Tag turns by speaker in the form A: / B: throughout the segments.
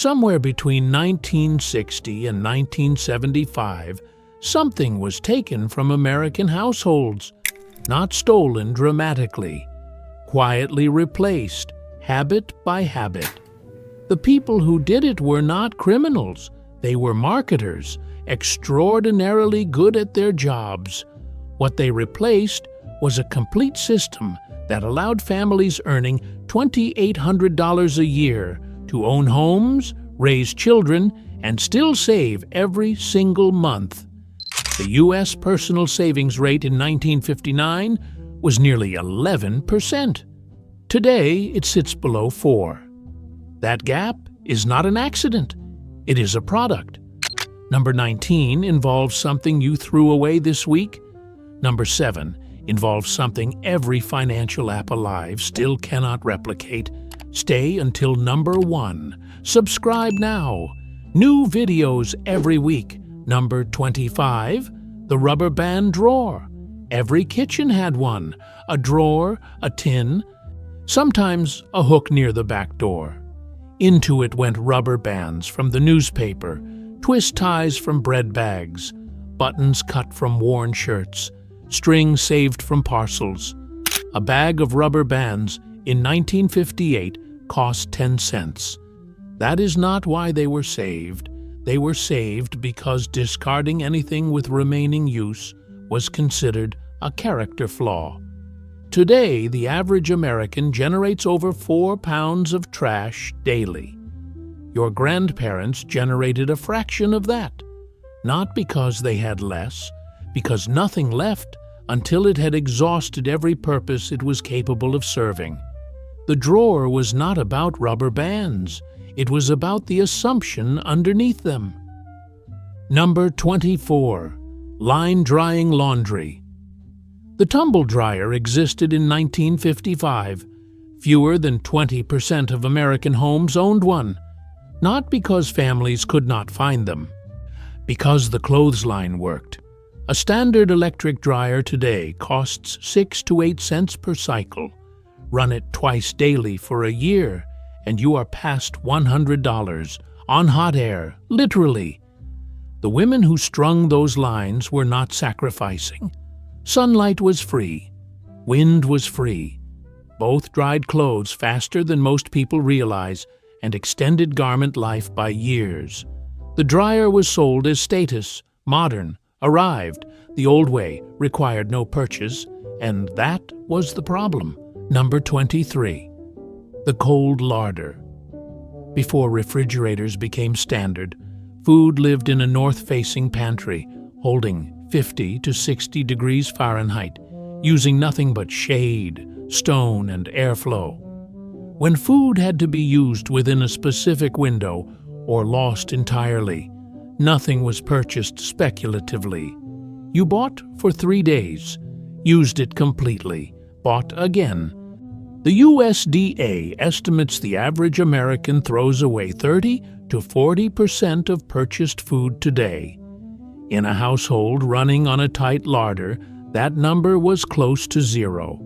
A: Somewhere between 1960 and 1975, something was taken from American households, not stolen dramatically, quietly replaced, habit by habit. The people who did it were not criminals. They were marketers, extraordinarily good at their jobs. What they replaced was a complete system that allowed families earning $2,800 a year to own homes, raise children, and still save every single month. The U.S. personal savings rate in 1959 was nearly 11%. Today, it sits below 4%. That gap is not an accident. It is a product. Number 19 involves something you threw away this week. Number 7 involves something every financial app alive still cannot replicate. Stay until number 1. Subscribe now. New videos every week. Number 25, the rubber band drawer. Every kitchen had one. A drawer, a tin, sometimes a hook near the back door. Into it went rubber bands from the newspaper, twist ties from bread bags, buttons cut from worn shirts, string saved from parcels. A bag of rubber bands in 1958 cost 10 cents. That is not why they were saved. They were saved because discarding anything with remaining use was considered a character flaw. Today, the average American generates over 4 pounds of trash daily. Your grandparents generated a fraction of that, not because they had less, because nothing left until it had exhausted every purpose it was capable of serving. The drawer was not about rubber bands. It was about the assumption underneath them. Number 24. Line drying laundry. The tumble dryer existed in 1955. Fewer than 20% of American homes owned one, not because families could not find them, because the clothesline worked. A standard electric dryer today costs 6 to 8 cents per cycle. Run it twice daily for a year, and you are past $100 on hot air, literally. The women who strung those lines were not sacrificing. Sunlight was free. Wind was free. Both dried clothes faster than most people realize and extended garment life by years. The dryer was sold as status, modern, arrived. The old way required no purchase, and that was the problem. Number 23. The cold larder. Before refrigerators became standard, food lived in a north-facing pantry, holding 50 to 60 degrees Fahrenheit, using nothing but shade, stone, and airflow. When food had to be used within a specific window or lost entirely, nothing was purchased speculatively. You bought for 3 days, used it completely, bought again. The USDA estimates the average American throws away 30 to 40% of purchased food today. In a household running on a tight larder, that number was close to 0.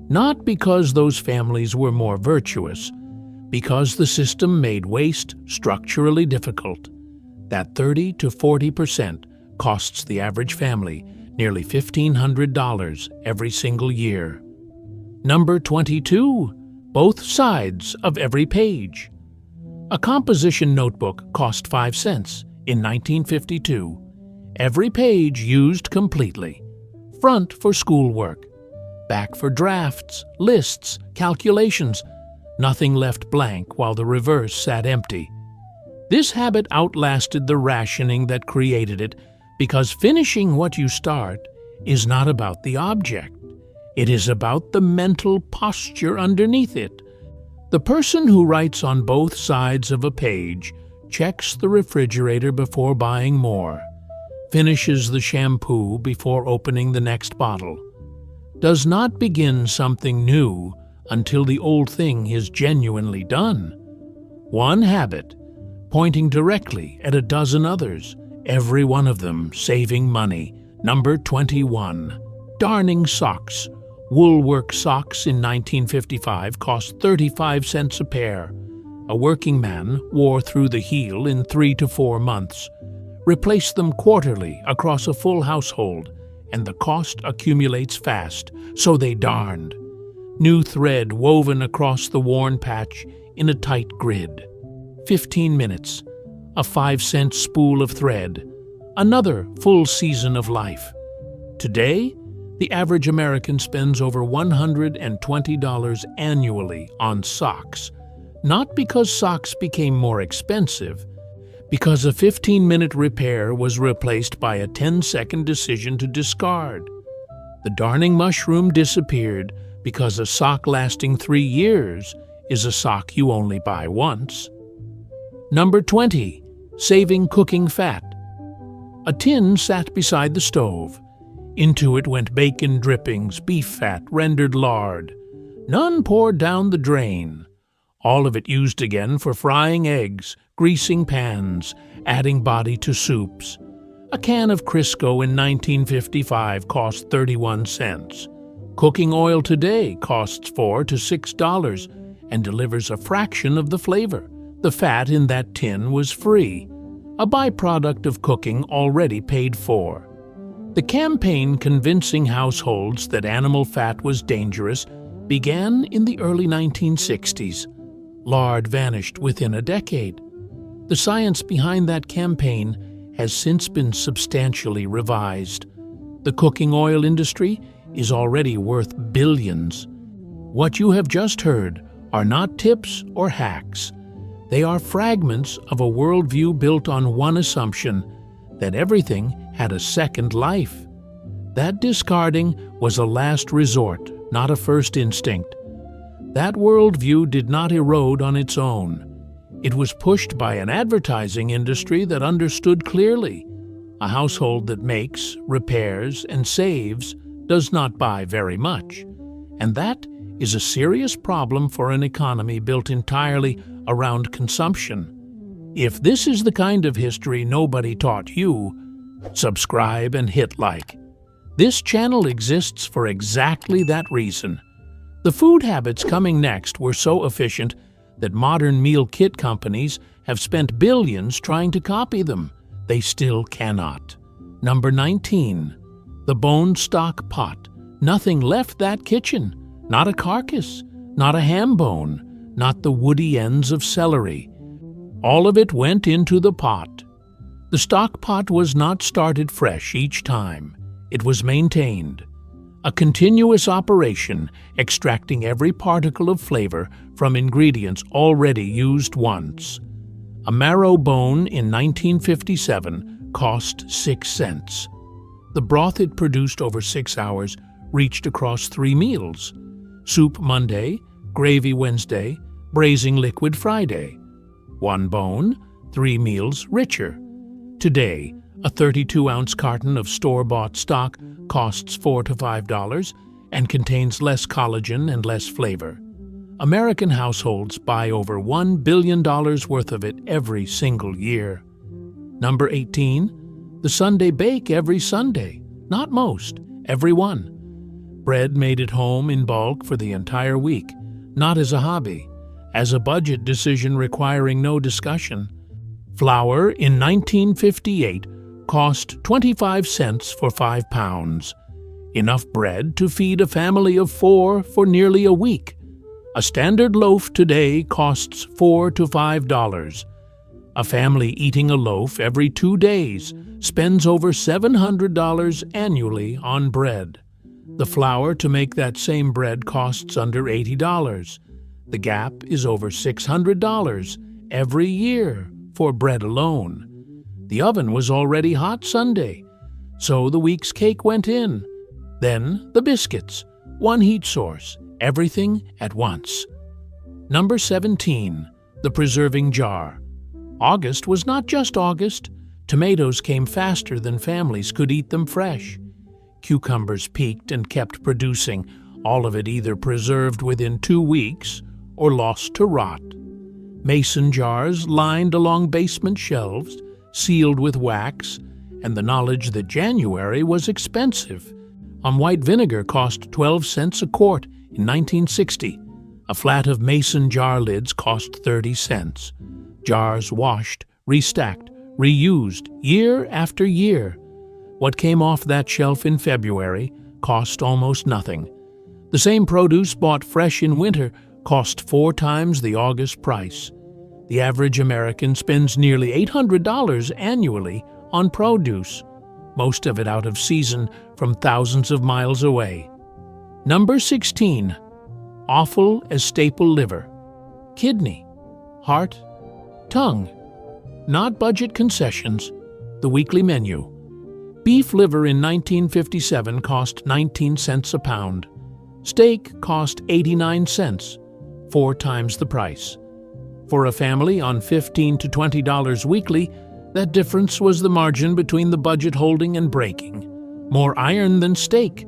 A: Not because those families were more virtuous, because the system made waste structurally difficult. That 30 to 40% costs the average family nearly $1,500 every single year. Number 22. Both sides of every page. A composition notebook cost 5 cents in 1952. Every page used completely. Front for schoolwork. Back for drafts, lists, calculations. Nothing left blank while the reverse sat empty. This habit outlasted the rationing that created it because finishing what you start is not about the object. It is about the mental posture underneath it. The person who writes on both sides of a page checks the refrigerator before buying more, finishes the shampoo before opening the next bottle, does not begin something new until the old thing is genuinely done. One habit, pointing directly at a dozen others, every one of them saving money. Number 21. Darning socks. Woolwork socks in 1955 cost 35 cents a pair. A working man wore through the heel in 3 to 4 months. Replace them quarterly across a full household, and the cost accumulates fast, so they darned. New thread woven across the worn patch in a tight grid. 15 minutes. A 5-cent spool of thread. Another full season of life. Today, the average American spends over $120 annually on socks. Not because socks became more expensive, because a 15-minute repair was replaced by a 10-second decision to discard. The darning mushroom disappeared because a sock lasting 3 years is a sock you only buy once. Number 20. Saving cooking fat. A tin sat beside the stove. Into it went bacon drippings, beef fat, rendered lard. None poured down the drain. All of it used again for frying eggs, greasing pans, adding body to soups. A can of Crisco in 1955 cost 31 cents. Cooking oil today costs $4 to $6 and delivers a fraction of the flavor. The fat in that tin was free, a byproduct of cooking already paid for. The campaign convincing households that animal fat was dangerous began in the early 1960s. Lard vanished within a decade. The science behind that campaign has since been substantially revised. The cooking oil industry is already worth billions. What you have just heard are not tips or hacks. They are fragments of a worldview built on one assumption, that everything had a second life. That discarding was a last resort, not a first instinct. That worldview did not erode on its own. It was pushed by an advertising industry that understood clearly. A household that makes, repairs, and saves does not buy very much. And that is a serious problem for an economy built entirely around consumption. If this is the kind of history nobody taught you, subscribe and hit like. This channel exists for exactly that reason. The food habits coming next were so efficient that modern meal kit companies have spent billions trying to copy them. They still cannot. Number 19. The bone stock pot. Nothing left that kitchen. Not a carcass, not a ham bone, not the woody ends of celery. All of it went into the pot. The stock pot was not started fresh each time. It was maintained. A continuous operation extracting every particle of flavor from ingredients already used once. A marrow bone in 1957 cost 6 cents. The broth it produced over 6 hours reached across 3 meals. Soup Monday, gravy Wednesday, braising liquid Friday. 1 bone, 3 meals richer. Today, a 32-ounce carton of store-bought stock costs $4 to $5 and contains less collagen and less flavor. American households buy over $1 billion worth of it every single year. Number 18. The Sunday bake every Sunday. Not most, every one. Bread made at home in bulk for the entire week, not as a hobby, as a budget decision requiring no discussion. Flour in 1958 cost 25 cents for 5 pounds. Enough bread to feed a family of 4 for nearly a week. A standard loaf today costs $4 to $5. A family eating a loaf every 2 days spends over $700 annually on bread. The flour to make that same bread costs under $80. The gap is over $600 every year for bread alone. The oven was already hot Sunday, so the week's cake went in. Then the biscuits, one heat source, everything at once. Number 17. The preserving jar. August was not just August. Tomatoes came faster than families could eat them fresh. Cucumbers peaked and kept producing, all of it either preserved within 2 weeks or lost to rot. Mason jars lined along basement shelves, sealed with wax, and the knowledge that January was expensive. White vinegar cost 12 cents a quart in 1960. A flat of mason jar lids cost 30 cents. Jars washed, restacked, reused year after year. What came off that shelf in February cost almost nothing. The same produce bought fresh in winter cost 4 times the August price. The average American spends nearly $800 annually on produce, most of it out of season from thousands of miles away. Number 16. Offal as staple liver, kidney, heart, tongue. Not budget concessions. The weekly menu. Beef liver in 1957 cost 19 cents a pound. Steak cost 89 cents, 4 times the price. For a family on $15 to $20 weekly, that difference was the margin between the budget holding and breaking. More iron than steak,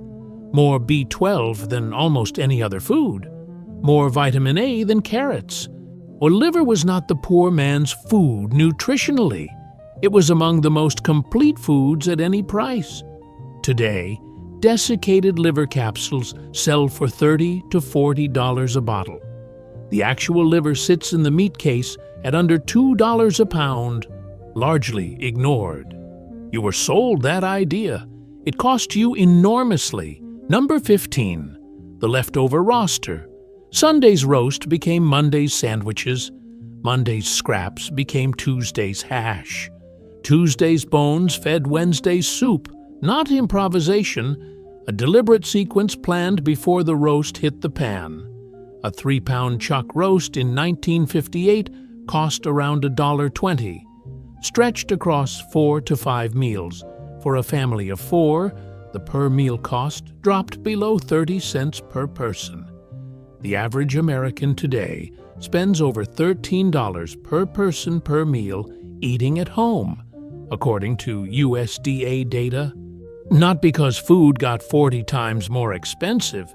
A: more B12 than almost any other food, more vitamin A than carrots. Or liver was not the poor man's food nutritionally. It was among the most complete foods at any price. Today, desiccated liver capsules sell for $30 to $40 a bottle. The actual liver sits in the meat case at under $2 a pound, largely ignored. You were sold that idea. It cost you enormously. Number 15. The leftover roster. Sunday's roast became Monday's sandwiches. Monday's scraps became Tuesday's hash. Tuesday's bones fed Wednesday's soup. Not improvisation, a deliberate sequence planned before the roast hit the pan. A 3-pound chuck roast in 1958 cost around $1.20, stretched across 4 to 5 meals. For a family of 4, the per-meal cost dropped below 30 cents per person. The average American today spends over $13 per person per meal eating at home, according to USDA data. Not because food got 40 times more expensive,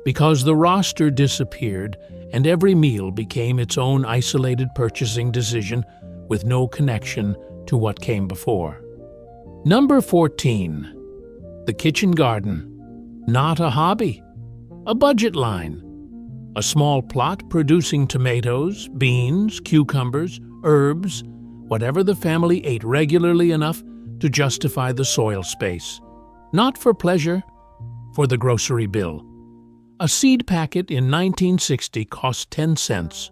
A: because the roster disappeared and every meal became its own isolated purchasing decision with no connection to what came before. Number 14. The kitchen garden. Not a hobby, a budget line. A small plot producing tomatoes, beans, cucumbers, herbs, whatever the family ate regularly enough to justify the soil space. Not for pleasure, for the grocery bill. A seed packet in 1960 cost 10 cents.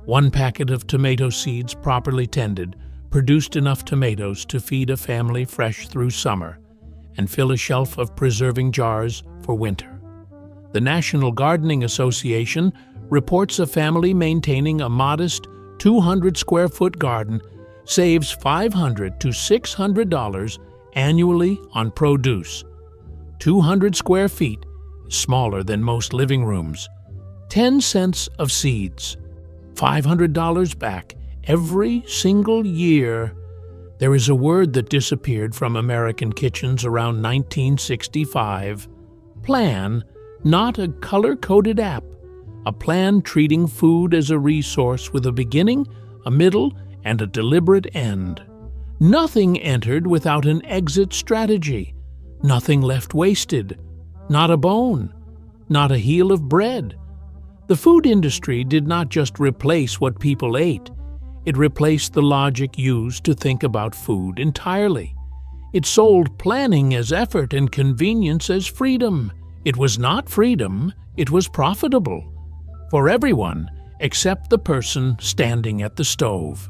A: 1 packet of tomato seeds properly tended produced enough tomatoes to feed a family fresh through summer and fill a shelf of preserving jars for winter. The National Gardening Association reports a family maintaining a modest 200-square-foot garden saves $500 to $600 annually on produce. 200 square feet is smaller than most living rooms. 10 cents of seeds, $500 back every single year. There is a word that disappeared from American kitchens around 1965. Plan, not a color-coded app. A plan treating food as a resource with a beginning, a middle, and a deliberate end. Nothing entered without an exit strategy. Nothing left wasted. Not a bone. Not a heel of bread. The food industry did not just replace what people ate. It replaced the logic used to think about food entirely. It sold planning as effort and convenience as freedom. It was not freedom, it was profitable. For everyone except the person standing at the stove.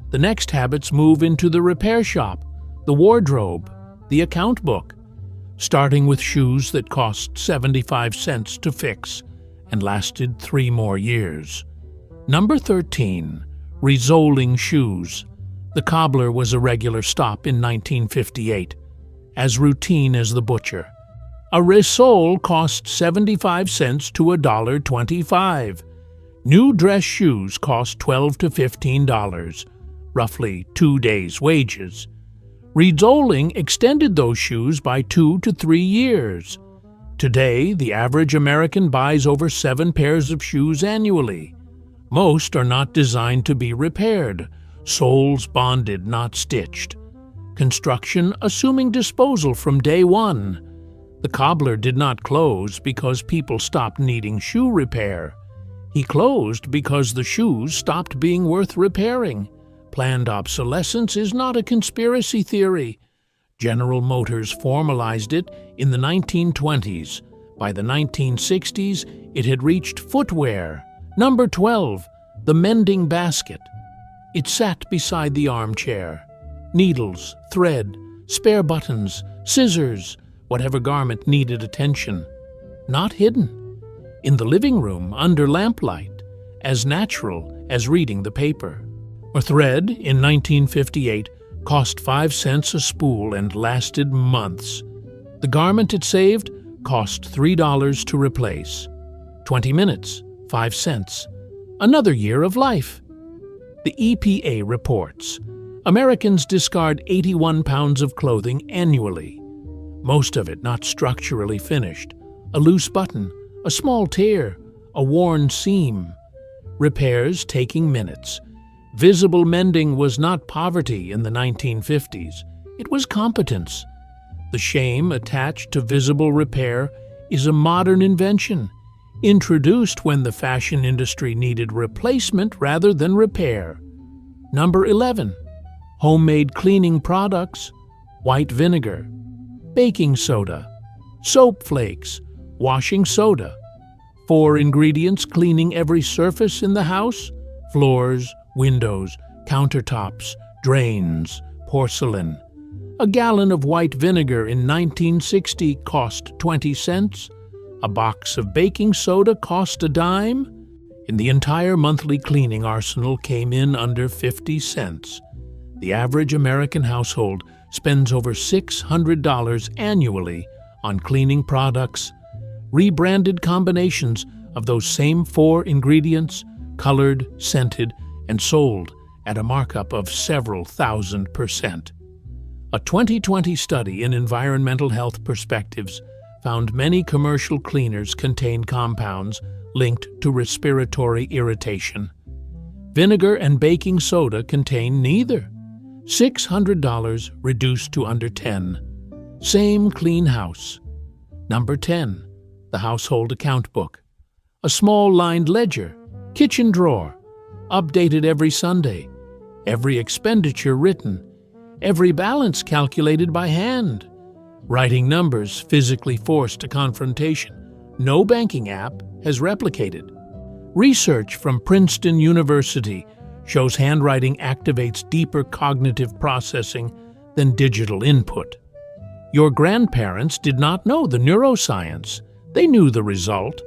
A: The next habits move into the repair shop, the wardrobe, the account book, starting with shoes that cost 75 cents to fix and lasted 3 more years. Number 13. Resoling shoes. The cobbler was a regular stop in 1958, as routine as the butcher. A risole cost 75 cents to $1.25. New dress shoes cost $12 to $15, roughly 2 days' wages. Resoling extended those shoes by 2 to 3 years. Today, the average American buys over 7 pairs of shoes annually. Most are not designed to be repaired, soles bonded, not stitched. Construction assuming disposal from day one. The cobbler did not close because people stopped needing shoe repair. He closed because the shoes stopped being worth repairing. Planned obsolescence is not a conspiracy theory. General Motors formalized it in the 1920s. By the 1960s, it had reached footwear. Number 12, the mending basket. It sat beside the armchair. Needles, thread, spare buttons, scissors, whatever garment needed attention. Not hidden. In the living room, under lamplight, as natural as reading the paper. A thread, in 1958, cost 5 cents a spool and lasted months. The garment it saved cost $3 to replace. 20 minutes, 5 cents. Another year of life. The EPA reports Americans discard 81 pounds of clothing annually. Most of it not structurally finished. A loose button, a small tear, a worn seam. Repairs taking minutes. Visible mending was not poverty in the 1950s. It was competence. The shame attached to visible repair is a modern invention, introduced when the fashion industry needed replacement rather than repair. Number 11. Homemade cleaning products, white vinegar, baking soda, soap flakes, washing soda. 4 ingredients cleaning every surface in the house: floors, windows, countertops, drains, porcelain. A gallon of white vinegar in 1960 cost 20 cents. A box of baking soda cost a dime. And the entire monthly cleaning arsenal came in under 50 cents. The average American household spends over $600 annually on cleaning products, rebranded combinations of those same 4 ingredients, colored, scented, and sold at a markup of several thousand%. A 2020 study in Environmental Health Perspectives found many commercial cleaners contain compounds linked to respiratory irritation. Vinegar and baking soda contain neither. $600 reduced to under 10. Same clean house. Number 10, the household account book. A small lined ledger, kitchen drawer, updated every Sunday, every expenditure written, every balance calculated by hand. Writing numbers physically forced a confrontation. No banking app has replicated. Research from Princeton University shows handwriting activates deeper cognitive processing than digital input. Your grandparents did not know the neuroscience. They knew the result.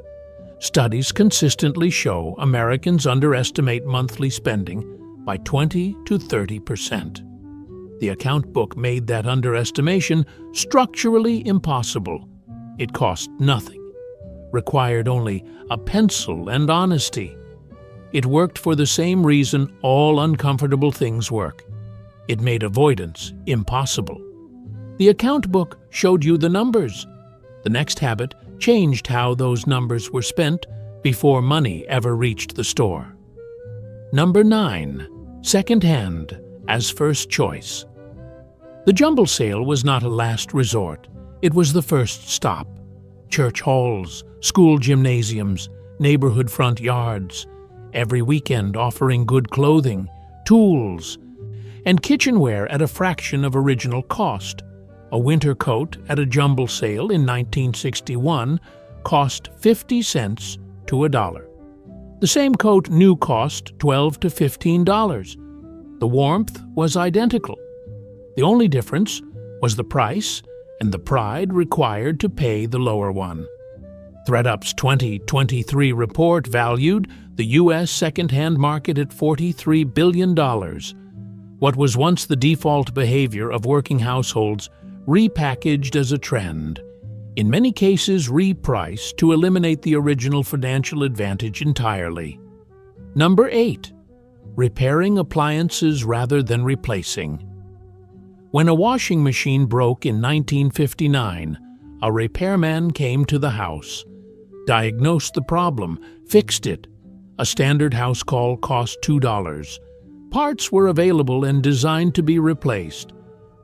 A: Studies consistently show Americans underestimate monthly spending by 20 to 30%. The account book made that underestimation structurally impossible. It cost nothing, required only a pencil and honesty. It worked for the same reason all uncomfortable things work. It made avoidance impossible. The account book showed you the numbers. The next habit changed how those numbers were spent before money ever reached the store. Number 9. Second-hand as first choice. The jumble sale was not a last resort. It was the first stop. Church halls, school gymnasiums, neighborhood front yards, every weekend offering good clothing, tools, and kitchenware at a fraction of original cost. A winter coat at a jumble sale in 1961 cost 50 cents to $1. The same coat new cost $12 to $15. The warmth was identical. The only difference was the price and the pride required to pay the lower one. ThredUp's 2023 report valued the U.S. second-hand market at $43 billion. What was once the default behavior of working households repackaged as a trend, in many cases repriced to eliminate the original financial advantage entirely. Number 8. Repairing appliances rather than replacing. When a washing machine broke in 1959, a repairman came to the house, diagnosed the problem, fixed it. A standard house call cost $2. Parts were available and designed to be replaced.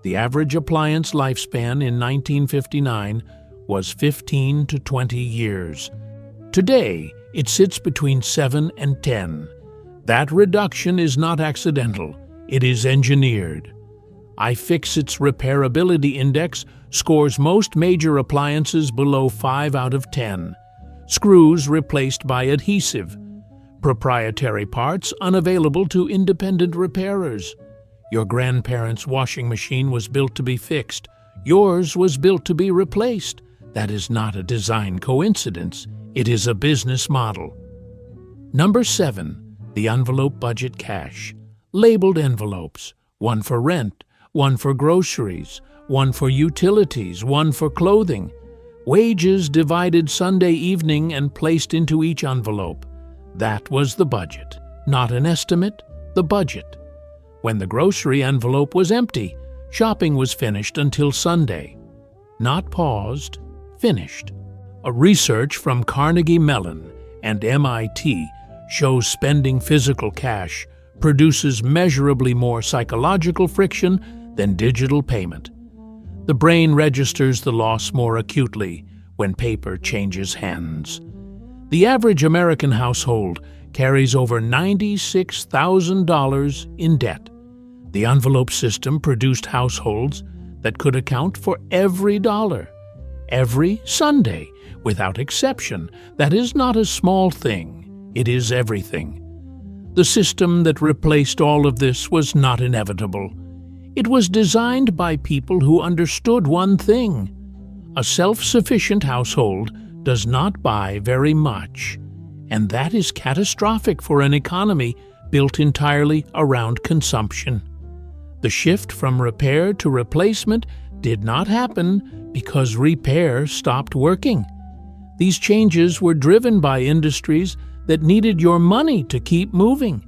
A: The average appliance lifespan in 1959 was 15 to 20 years. Today, It sits between 7 and 10. That reduction is not accidental. It is engineered. iFixit's repairability index scores most major appliances below 5 out of 10. Screws replaced by adhesive. Proprietary parts unavailable to independent repairers. Your grandparents' washing machine was built to be fixed. Yours was built to be replaced. That is not a design coincidence. It is a business model. Number 7. The envelope budget cash. Labeled envelopes. One for rent, one for groceries, one for utilities, one for clothing. Wages divided Sunday evening and placed into each envelope. That was the budget. Not an estimate, the budget. When the grocery envelope was empty, shopping was finished until Sunday. Not paused, finished. A research from Carnegie Mellon and MIT shows spending physical cash produces measurably more psychological friction than digital payment. The brain registers the loss more acutely when paper changes hands. The average American household carries over $96,000 in debt. The envelope system produced households that could account for every dollar, every Sunday, without exception. That is not a small thing. It is everything. The system that replaced all of this was not inevitable. It was designed by people who understood one thing. A self-sufficient household does not buy very much, and that is catastrophic for an economy built entirely around consumption. The shift from repair to replacement did not happen because repair stopped working. These changes were driven by industries that needed your money to keep moving.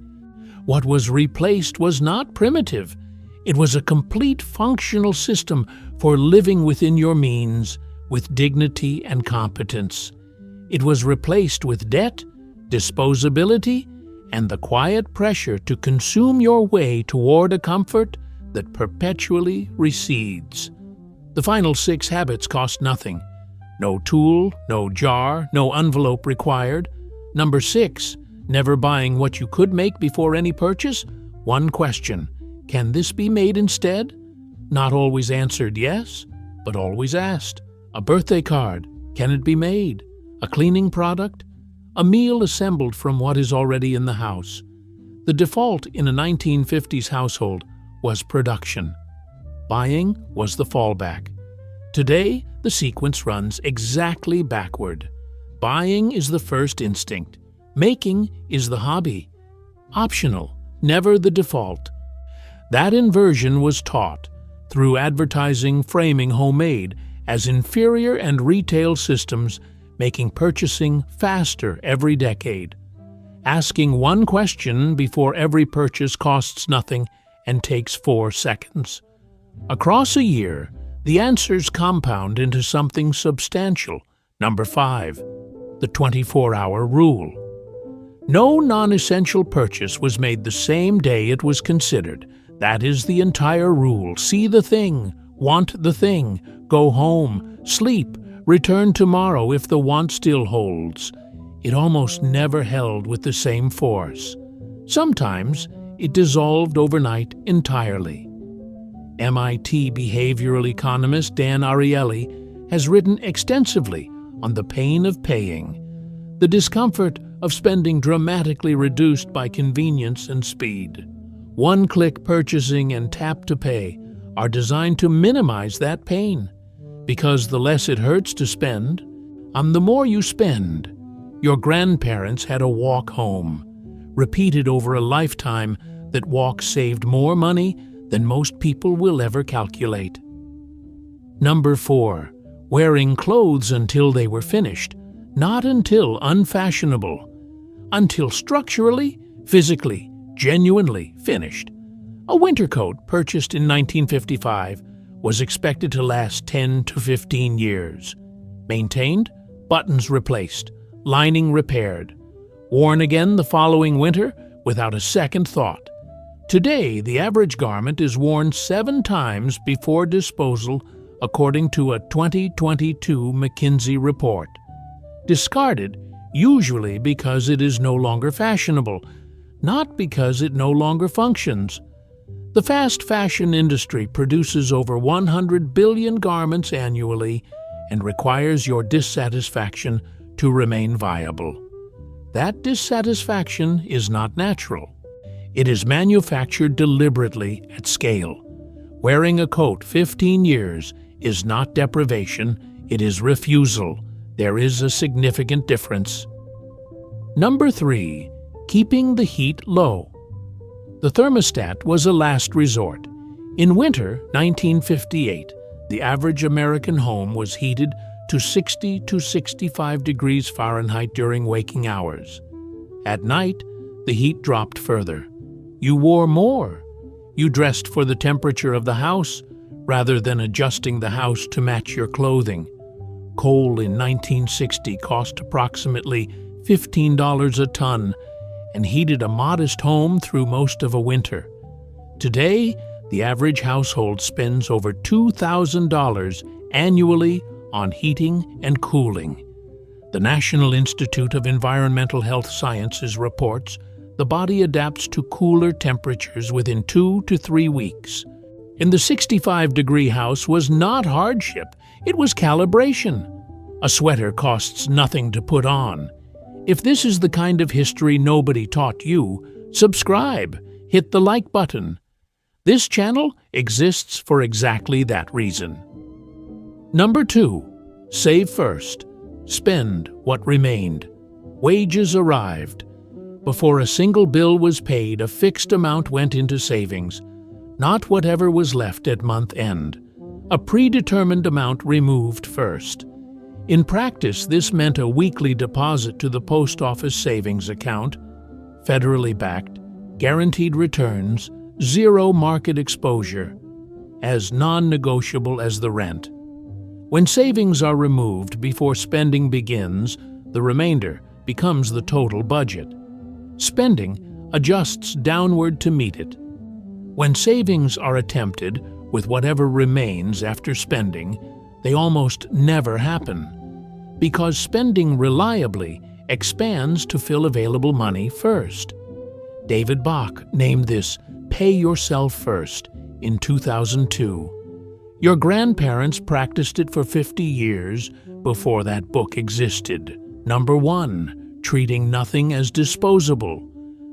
A: What was replaced was not primitive. It was a complete functional system for living within your means with dignity and competence. It was replaced with debt, disposability, and the quiet pressure to consume your way toward a comfort that perpetually recedes. The final 6 habits cost nothing. No tool, no jar, no envelope required. Number 6, never buying what you could make before any purchase. One question: can this be made instead? Not always answered yes, but always asked. A birthday card: can it be made? A cleaning product? A meal assembled from what is already in the house. The default in a 1950s household was production. Buying was the fallback. Today, the sequence runs exactly backward. Buying is the first instinct. Making is the hobby. Optional, never the default. That inversion was taught through advertising framing homemade as inferior and retail systems, making purchasing faster every decade. Asking one question before every purchase costs nothing and takes 4 seconds. Across a year, the answers compound into something substantial. Number 5, the 24-hour rule. No non-essential purchase was made the same day it was considered. That is the entire rule. See the thing, want the thing, go home, sleep, return tomorrow if the want still holds. It almost never held with the same force. Sometimes it dissolved overnight entirely. MIT behavioral economist Dan Ariely has written extensively on the pain of paying, the discomfort of spending dramatically reduced by convenience and speed. One-click purchasing and tap to pay are designed to minimize that pain, because the less it hurts to spend, the more you spend. Your grandparents had a walk home, repeated over a lifetime. That walk saved more money than most people will ever calculate. Number 4, wearing clothes until they were finished, not until unfashionable, until structurally, physically, genuinely finished. A winter coat purchased in 1955 was expected to last 10 to 15 years. Maintained, buttons replaced, lining repaired. Worn again the following winter without a second thought. Today, the average garment is worn 7 times before disposal, according to a 2022 McKinsey report. Discarded, usually because it is no longer fashionable, not because it no longer functions. The fast fashion industry produces over 100 billion garments annually and requires your dissatisfaction to remain viable. That dissatisfaction is not natural. It is manufactured deliberately at scale. Wearing a coat 15 years is not deprivation, it is refusal. There is a significant difference. Number 3. Keeping the heat low. The thermostat was a last resort. In winter 1958, the average American home was heated to 60 to 65 degrees Fahrenheit during waking hours. At night, the heat dropped further. You wore more. You dressed for the temperature of the house rather than adjusting the house to match your clothing. Coal in 1960 cost approximately $15 a ton and heated a modest home through most of a winter. Today, the average household spends over $2,000 annually on heating and cooling. The National Institute of Environmental Health Sciences reports the body adapts to cooler temperatures within 2 to 3 weeks. In the 65-degree house was not hardship, it was calibration. A sweater costs nothing to put on. If this is the kind of history nobody taught you, subscribe, hit the like button. This channel exists for exactly that reason. Number 2. Save first. Spend what remained. Wages arrived. Before a single bill was paid, a fixed amount went into savings, not whatever was left at month end. A predetermined amount removed first. In practice, this meant a weekly deposit to the post office savings account, federally backed, guaranteed returns, zero market exposure, as non-negotiable as the rent. When savings are removed before spending begins, the remainder becomes the total budget. Spending adjusts downward to meet it. When savings are attempted with whatever remains after spending, they almost never happen, because spending reliably expands to fill available money first. David Bach named this "Pay Yourself First" in 2002. Your grandparents practiced it for 50 years before that book existed. Number 1. Treating nothing as disposable.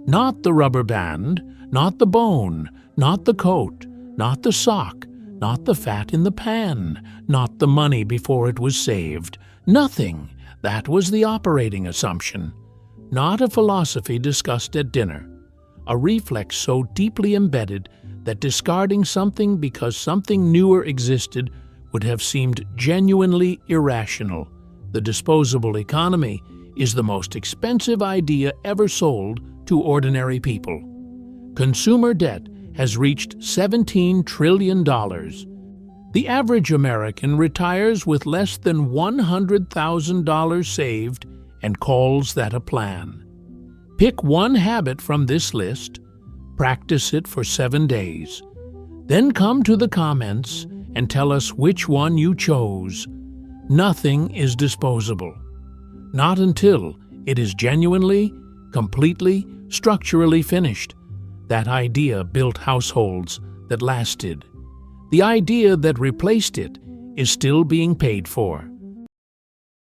A: Not the rubber band, not the bone, not the coat, not the sock, not the fat in the pan, not the money before it was saved. Nothing. That was the operating assumption. Not a philosophy discussed at dinner. A reflex so deeply embedded that discarding something because something newer existed would have seemed genuinely irrational. The disposable economy is the most expensive idea ever sold to ordinary people. Consumer debt has reached $17 trillion. The average American retires with less than $100,000 saved and calls that a plan. Pick one habit from this list, practice it for 7 days. Then come to the comments and tell us which one you chose. Nothing is disposable. Not until it is genuinely, completely, structurally finished. That idea built households that lasted. The idea that replaced it is still being paid for.